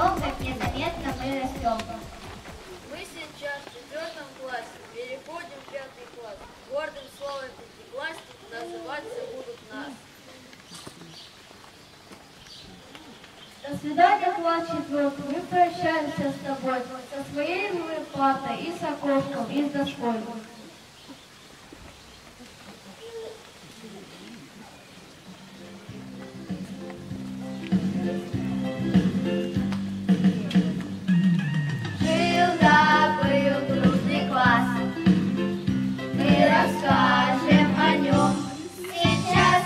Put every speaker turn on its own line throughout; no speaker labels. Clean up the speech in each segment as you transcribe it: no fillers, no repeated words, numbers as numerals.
идем, как незаметно мы растем.
Мы сейчас в 4 классе переходим в 5 класс. Гордым словом пятиклассник называться будут нас.
До свидания, класс 4. Мы прощаемся с тобой, со своей партой и с окошком, и с доской.
Расскажем о нем сейчас.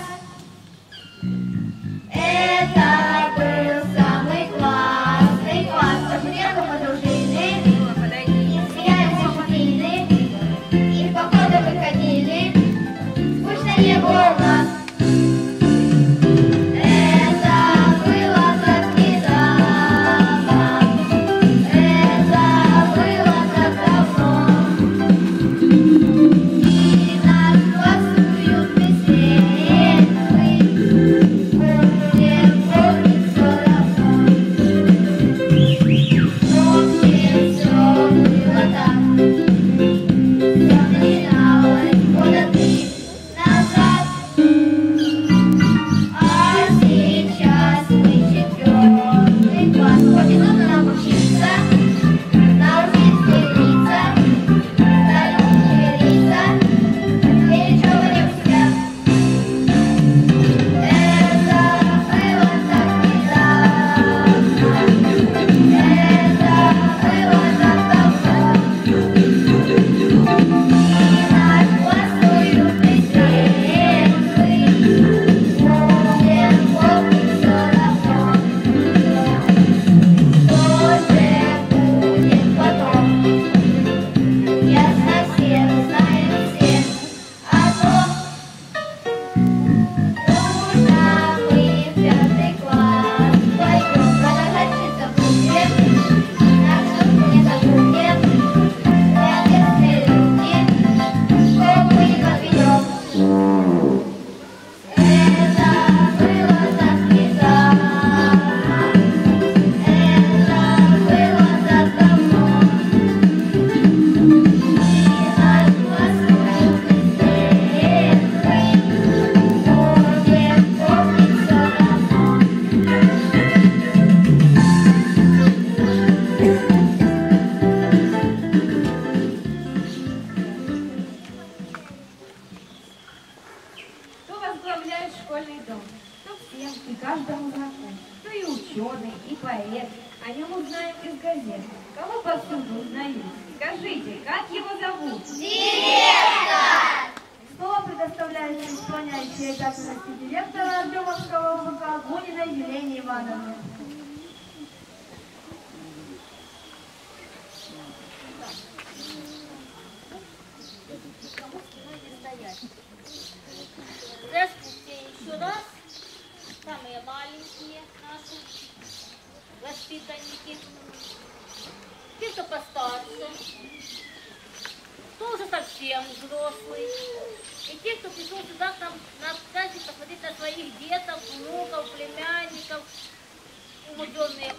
Это был самый классный класс. Пожалуйста, подружили, смеялись шутили, и в походы выходили. Скучно не было у нас.
Школьный дом, кто всем и каждому знаком, кто и ученый, и поэт, о нем узнаем из газет. Кого повсюду узнают? Скажите, как его зовут?
Директор!
Слово предоставляется исполняющей обязанности директора Артемовского УВК Гуниной Елене Ивановне.
Здравствуйте еще раз, самые маленькие наши воспитанники, те, кто постарше, кто уже совсем взрослый, и те, кто пришел сюда к нам на праздник посмотреть на своих деток, внуков, племянников, умудренные